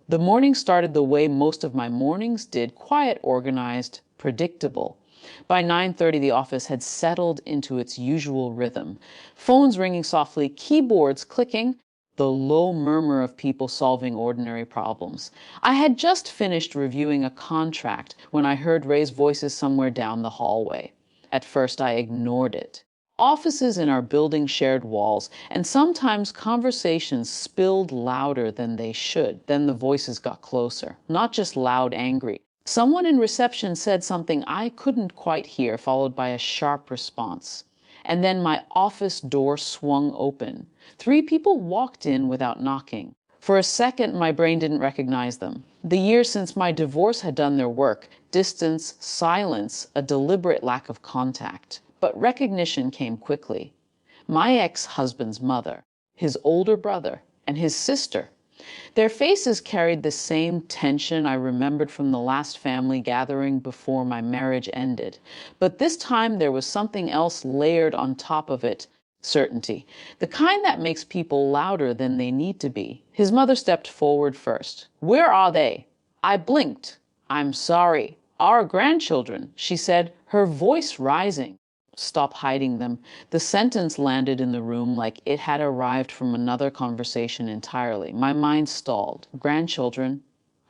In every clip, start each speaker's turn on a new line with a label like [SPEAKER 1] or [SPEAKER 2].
[SPEAKER 1] The morning started the way most of my mornings did, quiet, organized, predictable. By 9:30, the office had settled into its usual rhythm. Phones ringing softly, keyboards clicking, the low murmur of people solving ordinary problems. I had just finished reviewing a contract when I heard raised voices somewhere down the hallway. At first, I ignored it. Offices in our building shared walls, and sometimes conversations spilled louder than they should. Then the voices got closer, not just loud, angry. Someone in reception said something I couldn't quite hear, followed by a sharp response. And then my office door swung open. Three people walked in without knocking. For a second, my brain didn't recognize them. The years since my divorce had done their work: distance, silence, a deliberate lack of contact. But recognition came quickly. My ex-husband's mother, his older brother, and his sister. Their faces carried the same tension I remembered from the last family gathering before my marriage ended. But this time there was something else layered on top of it: certainty, the kind that makes people louder than they need to be. His mother stepped forward first. "Where are they?" I blinked. "I'm sorry. Our grandchildren," she said, her voice rising. "Stop hiding them." The sentence landed in the room like it had arrived from another conversation entirely. My mind stalled. "Grandchildren,"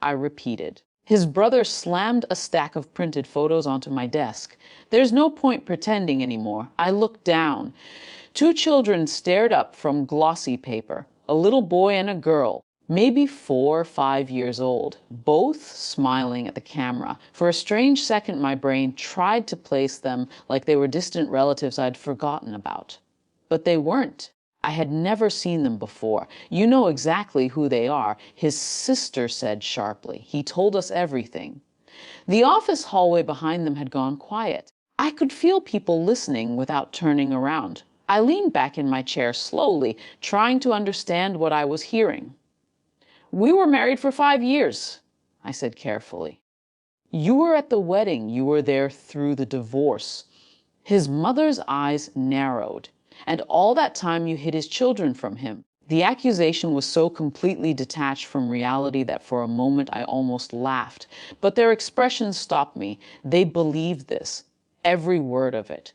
[SPEAKER 1] I repeated. His brother slammed a stack of printed photos onto my desk. "There's no point pretending anymore." I looked down. Two children stared up from glossy paper, a little boy and a girl, maybe 4 or 5 years old, both smiling at the camera. For a strange second, my brain tried to place them like they were distant relatives I'd forgotten about. But they weren't. I had never seen them before. "You know exactly who they are," his sister said sharply. "He told us everything." The office hallway behind them had gone quiet. I could feel people listening without turning around. I leaned back in my chair slowly, trying to understand what I was hearing. "We were married for 5 years," I said carefully. "You were at the wedding. You were there through the divorce." His mother's eyes narrowed. "And all that time you hid his children from him." The accusation was so completely detached from reality that for a moment I almost laughed. But their expressions stopped me. They believed this, every word of it.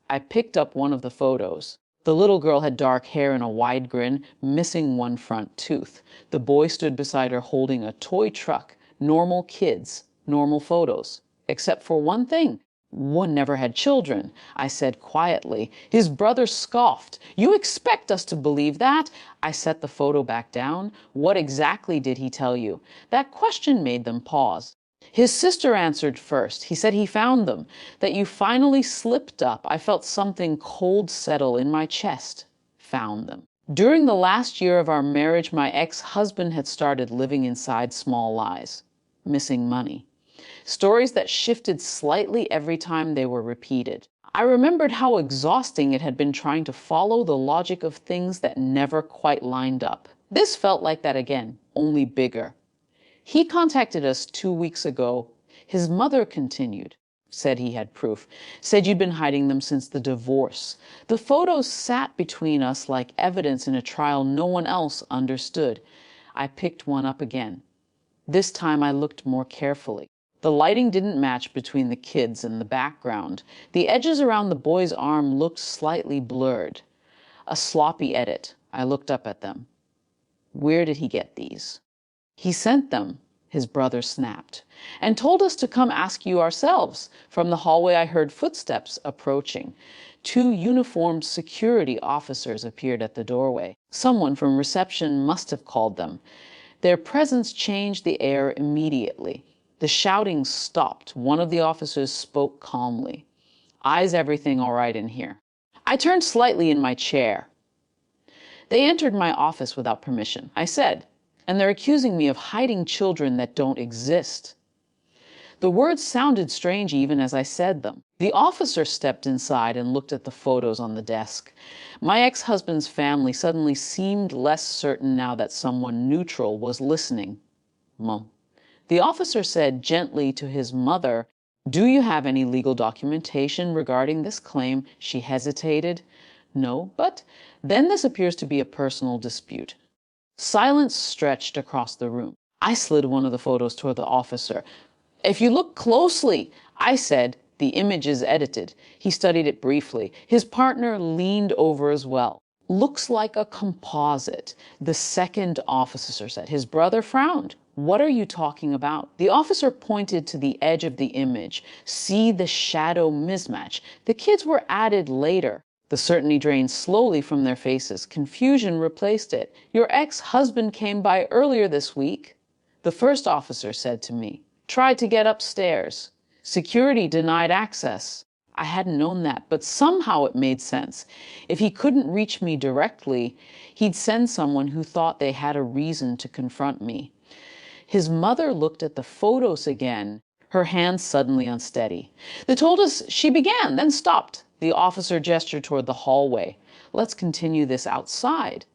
[SPEAKER 1] I picked up one of the photos. The little girl had dark hair and a wide grin, missing one front tooth. The boy stood beside her holding a toy truck. Normal kids, normal photos. Except for one thing. One never had children, I said quietly. His brother scoffed. "You expect us to believe that?" I set the photo back down. "What exactly did he tell you?" That question made them pause. His sister answered first. "He said he found them, that you finally slipped up." I felt something cold settle in my chest. Found them. During the last year of our marriage, my ex-husband had started living inside small lies. Missing money. Stories that shifted slightly every time they were repeated. I remembered how exhausting it had been trying to follow the logic of things that never quite lined up. This felt like that again, only bigger. "He contacted us 2 weeks ago. His mother continued. Said he had proof. Said you'd been hiding them since the divorce. The photos sat between us like evidence in a trial no one else understood." I picked one up again. This time I looked more carefully. The lighting didn't match between the kids and the background. The edges around the boy's arm looked slightly blurred. A sloppy edit. I looked up at them. "Where did he get these?" "He sent them," his brother snapped, "and told us to come ask you ourselves." From the hallway I heard footsteps approaching. 2 uniformed security officers appeared at the doorway. Someone from reception must have called them. Their presence changed the air immediately. The shouting stopped. One of the officers spoke calmly. "Is everything all right in here?" I turned slightly in my chair. "They entered my office without permission," I said, "and they're accusing me of hiding children that don't exist." The words sounded strange even as I said them. The officer stepped inside and looked at the photos on the desk. My ex-husband's family suddenly seemed less certain now that someone neutral was listening. Mom. The officer said gently to his mother, "Do you have any legal documentation regarding this claim?" She hesitated. "No, but then this appears to be a personal dispute." Silence stretched across the room. I slid one of the photos toward the officer. "If you look closely," I said. "The image is edited." He studied it briefly. His partner leaned over as well. "Looks like a composite," the second officer said. His brother frowned. "What are you talking about?" The officer pointed to the edge of the image. "See the shadow mismatch. The kids were added later." The certainty drained slowly from their faces. Confusion replaced it. "Your ex-husband came by earlier this week," the first officer said to me. "Tried to get upstairs. Security denied access." I hadn't known that, but somehow it made sense. If he couldn't reach me directly, he'd send someone who thought they had a reason to confront me. His mother looked at the photos again, her hands suddenly unsteady. "They told us," she began, then stopped. The officer gestured toward the hallway. "Let's continue this outside."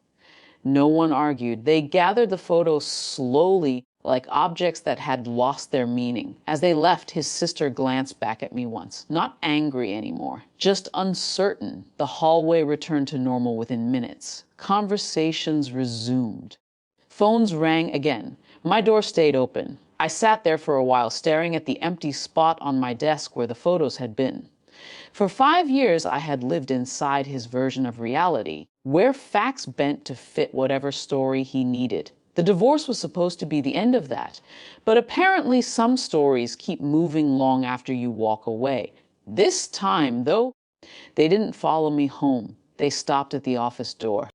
[SPEAKER 1] No one argued. They gathered the photos slowly, like objects that had lost their meaning. As they left, his sister glanced back at me once, not angry anymore, just uncertain. The hallway returned to normal within minutes. Conversations resumed. Phones rang again. My door stayed open. I sat there for a while, staring at the empty spot on my desk where the photos had been. For 5 years, I had lived inside his version of reality, where facts bent to fit whatever story he needed. The divorce was supposed to be the end of that, but apparently some stories keep moving long after you walk away. This time, though, they didn't follow me home. They stopped at the office door.